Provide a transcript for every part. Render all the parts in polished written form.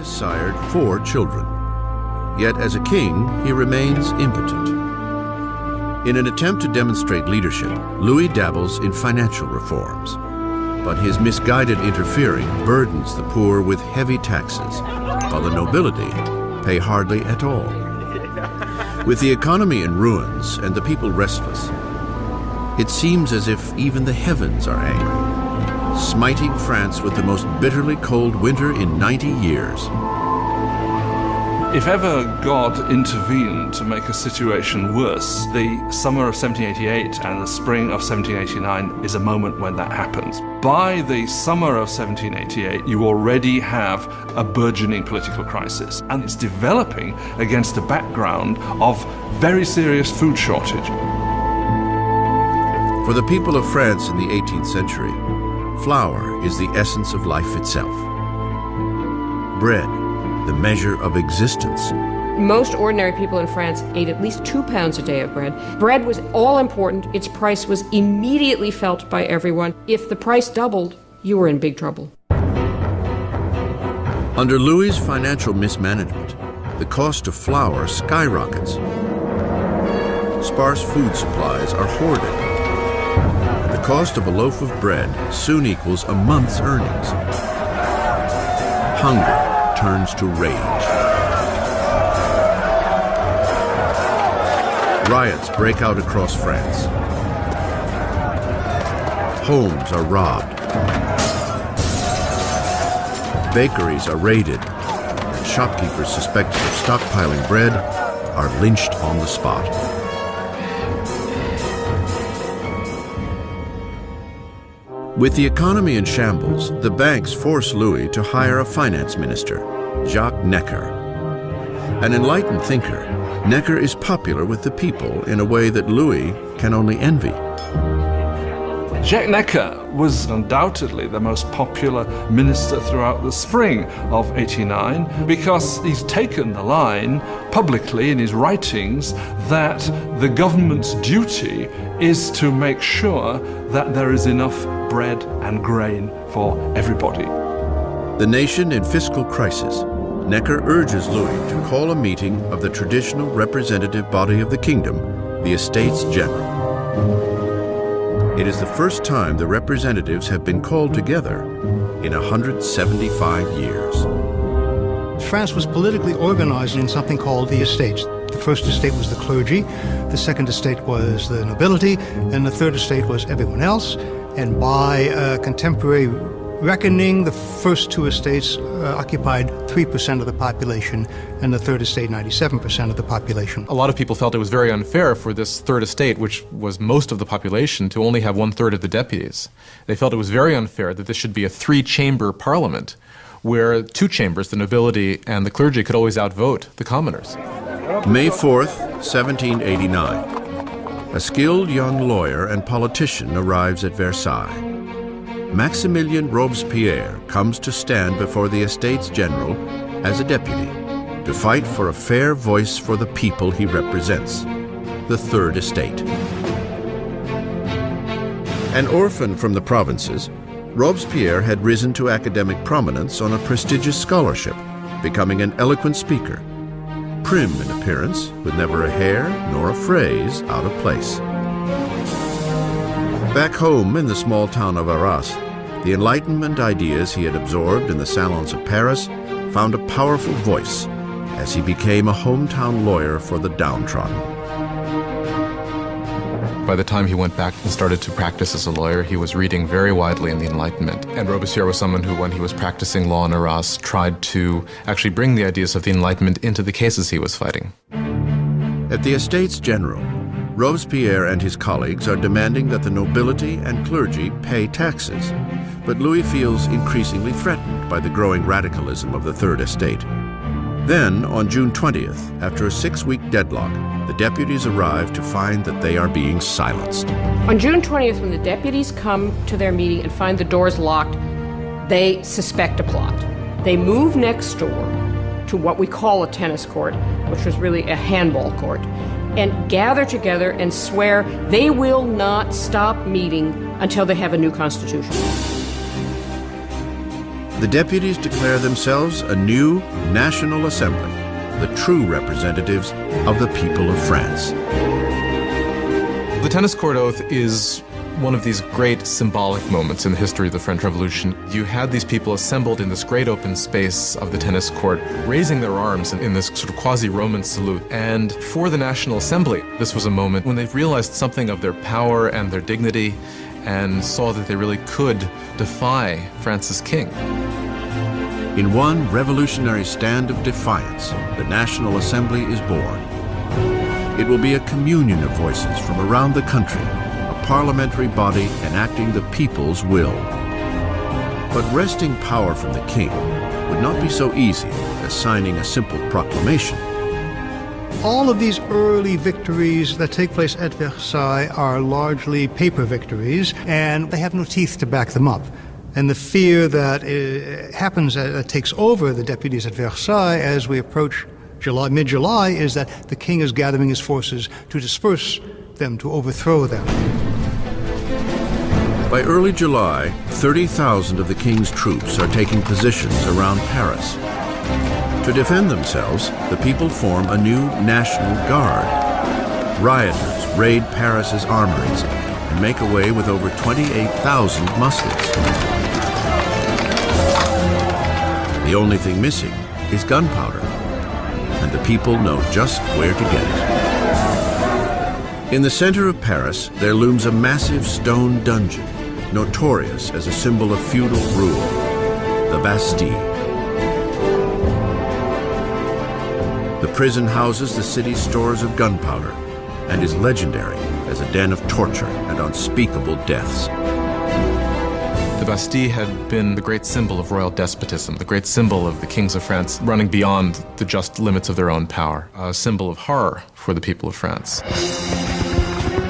has sired 4 children. Yet as a king, he remains impotent. In an attempt to demonstrate leadership, Louis dabbles in financial reforms. But his misguided interfering burdens the poor with heavy taxes, while the nobility pay hardly at all. With the economy in ruins and the people restless, it seems as if even the heavens are angry, smiting France with the most bitterly cold winter in 90 years. If ever God intervened to make a situation worse, the summer of 1788 and the spring of 1789 is a moment when that happens. By the summer of 1788, you already have a burgeoning political crisis, and it's developing against a background of very serious food shortage. For the people of France in the 18th century, flour is the essence of life itself. Bread, the measure of existence. Most ordinary people in France ate at least 2 pounds a day of bread. Bread was all important. Its price was immediately felt by everyone. If the price doubled, you were in big trouble. Under Louis's financial mismanagement, the cost of flour skyrockets. Sparse food supplies are hoarded. And the cost of a loaf of bread soon equals a month's earnings. Hunger turns to rage. Riots break out across France. Homes are robbed. Bakeries are raided, and shopkeepers suspected of stockpiling bread are lynched on the spot. With the economy in shambles, the banks force Louis to hire a finance minister, Jacques Necker. An enlightened thinker, Necker is popular with the people in a way that Louis can only envy. Jacques Necker was undoubtedly the most popular minister throughout the spring of '89 because he's taken the line publicly in his writings that the government's duty is to make sure that there is enough bread and grain for everybody. The nation in fiscal crisis, Necker urges Louis to call a meeting of the traditional representative body of the kingdom, the Estates General. It is the first time the representatives have been called together in 175 years. France was politically organized in something called the estates. The first estate was the clergy, the second estate was the nobility, and the third estate was everyone else. And by contemporary reckoning, the first 2 estates occupied 3% of the population, and the third estate 97% of the population. A lot of people felt it was very unfair for this third estate, which was most of the population, to only have 1/3 of the deputies. They felt it was very unfair that this should be a 3-chamber parliament, where 2 chambers, the nobility and the clergy, could always outvote the commoners. May 4th, 1789. A skilled young lawyer and politician arrives at Versailles. Maximilien Robespierre comes to stand before the Estates General as a deputy to fight for a fair voice for the people he represents, the Third Estate. An orphan from the provinces, Robespierre had risen to academic prominence on a prestigious scholarship, becoming an eloquent speaker, prim in appearance, with never a hair nor a phrase out of place. Back home in the small town of Arras, the Enlightenment ideas he had absorbed in the salons of Paris found a powerful voice as he became a hometown lawyer for the downtrodden. By the time he went back and started to practice as a lawyer, he was reading very widely in the Enlightenment. And Robespierre was someone who, when he was practicing law in Arras, tried to actually bring the ideas of the Enlightenment into the cases he was fighting. At the Estates General, Robespierre and his colleagues are demanding that the nobility and clergy pay taxes, but Louis feels increasingly threatened by the growing radicalism of the Third Estate. Then, on June 20th, after a 6-week deadlock, the deputies arrive to find that they are being silenced. On June 20th, when the deputies come to their meeting and find the doors locked, they suspect a plot. They move next door to what we call a tennis court, which was really a handball court, and gather together and swear they will not stop meeting until they have a new constitution. the deputies declare themselves a new National Assembly, the true representatives of the people of France. The tennis court oath is one of these great symbolic moments in the history of the French Revolution. You had these people assembled in this great open space of the tennis court, raising their arms in this sort of quasi-Roman salute. And for the National Assembly, this was a moment when they realized something of their power and their dignity and saw that they really could defy France's king. In one revolutionary stand of defiance, the National Assembly is born. It will be a communion of voices from around the country, a parliamentary body enacting the people's will. But wresting power from the king would not be so easy as signing a simple proclamation. All of these early victories that take place at Versailles are largely paper victories, and they have no teeth to back them up. And the fear that happens, that takes over the deputies at Versailles as we approach mid-July, is that the king is gathering his forces to disperse them, to overthrow them. By early July, 30,000 of the king's troops are taking positions around Paris. To defend themselves, the people form a new National Guard. Rioters raid Paris's armories and make away with over 28,000 muskets. The only thing missing is gunpowder, and the people know just where to get it. In the center of Paris, there looms a massive stone dungeon, notorious as a symbol of feudal rule, the Bastille. The prison houses the city's stores of gunpowder and is legendary as a den of torture and unspeakable deaths. The Bastille had been the great symbol of royal despotism, the great symbol of the kings of France running beyond the just limits of their own power, a symbol of horror for the people of France.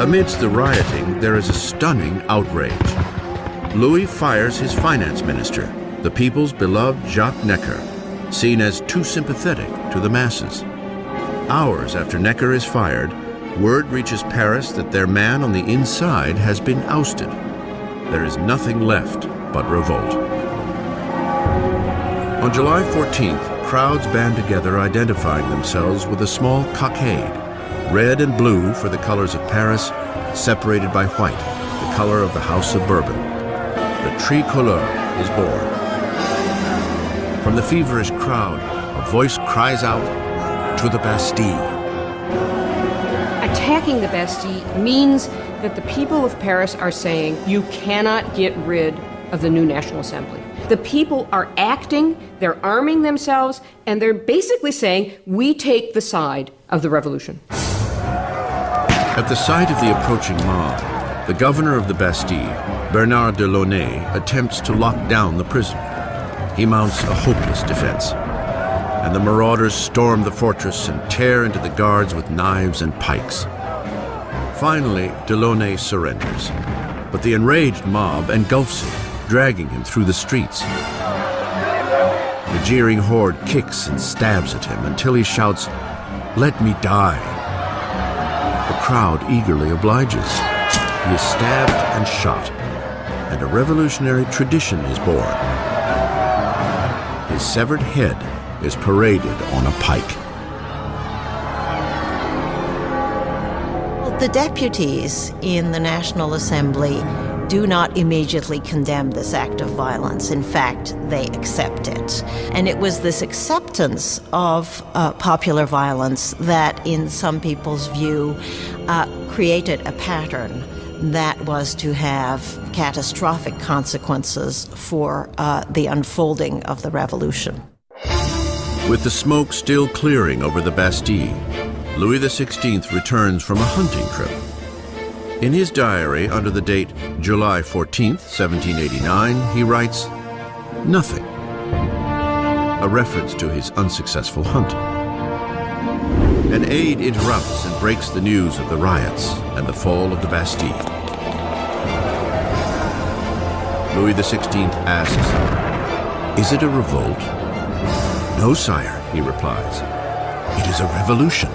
Amidst the rioting, there is a stunning outrage. Louis fires his finance minister, the people's beloved Jacques Necker, seen as too sympathetic to the masses. Hours after Necker is fired, word reaches Paris that their man on the inside has been ousted. There is nothing left but revolt. On July 14th, crowds band together identifying themselves with a small cockade, red and blue for the colors of Paris, separated by white, the color of the House of Bourbon. The tricolore is born. From the feverish crowd, a voice cries out, "To the Bastille!" Attacking the Bastille means that the people of Paris are saying, you cannot get rid of the new National Assembly. The people are acting, they're arming themselves, and they're basically saying, we take the side of the revolution. At the sight of the approaching mob, the governor of the Bastille, Bernard de Launay, attempts to lock down the prison. He mounts a hopeless defense, and the marauders storm the fortress and tear into the guards with knives and pikes. Finally, de Launay surrenders, but the enraged mob engulfs him, dragging him through the streets. The jeering horde kicks and stabs at him until he shouts, "Let me die." The crowd eagerly obliges. He is stabbed and shot, and a revolutionary tradition is born. His severed head is paraded on a pike. The deputies in the National Assembly do not immediately condemn this act of violence. In fact, they accept it. And it was this acceptance of popular violence that, in some people's view, created a pattern that was to have catastrophic consequences for the unfolding of the revolution. With the smoke still clearing over the Bastille, Louis XVI returns from a hunting trip. In his diary under the date July 14th, 1789, he writes, "Nothing," a reference to his unsuccessful hunt. An aide interrupts and breaks the news of the riots and the fall of the Bastille. Louis XVI asks, "Is it a revolt?" "No, sire," he replies. "It is a revolution."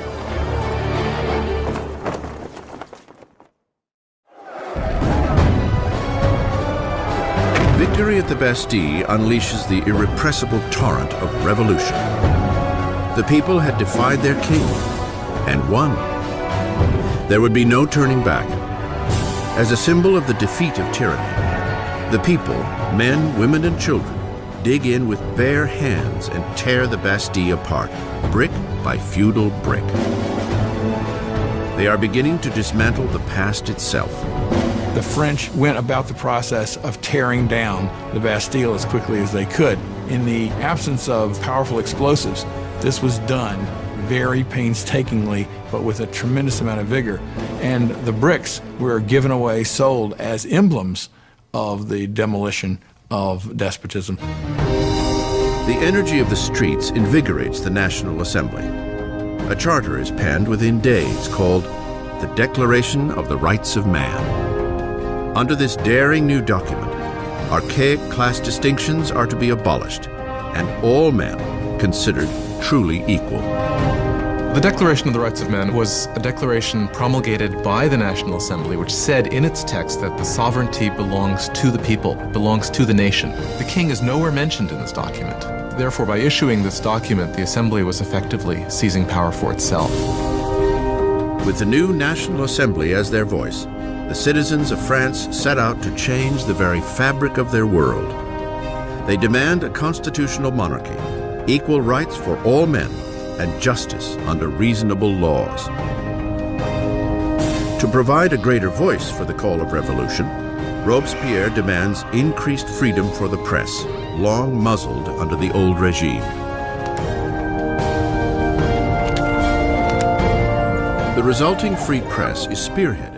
victory at the Bastille unleashes the irrepressible torrent of revolution. The people had defied their king and won. There would be no turning back. As a symbol of the defeat of tyranny, the people, men, women, and children, dig in with bare hands and tear the Bastille apart, brick by feudal brick. They are beginning to dismantle the past itself. The French went about the process of tearing down the Bastille as quickly as they could. In the absence of powerful explosives, this was done very painstakingly, but with a tremendous amount of vigor. And the bricks were given away, sold as emblems of the demolition of despotism. The energy of the streets invigorates the National Assembly. A charter is penned within days called the Declaration of the Rights of Man. Under this daring new document, archaic class distinctions are to be abolished and all men considered truly equal. The Declaration of the Rights of Man was a declaration promulgated by the National Assembly, which said in its text that the sovereignty belongs to the people, belongs to the nation. The king is nowhere mentioned in this document. Therefore, by issuing this document, the Assembly was effectively seizing power for itself. With the new National Assembly as their voice, the citizens of France set out to change the very fabric of their world. They demand a constitutional monarchy, equal rights for all men, and justice under reasonable laws. To provide a greater voice for the call of revolution, Robespierre demands increased freedom for the press, long muzzled under the old regime. The resulting free press is spearheaded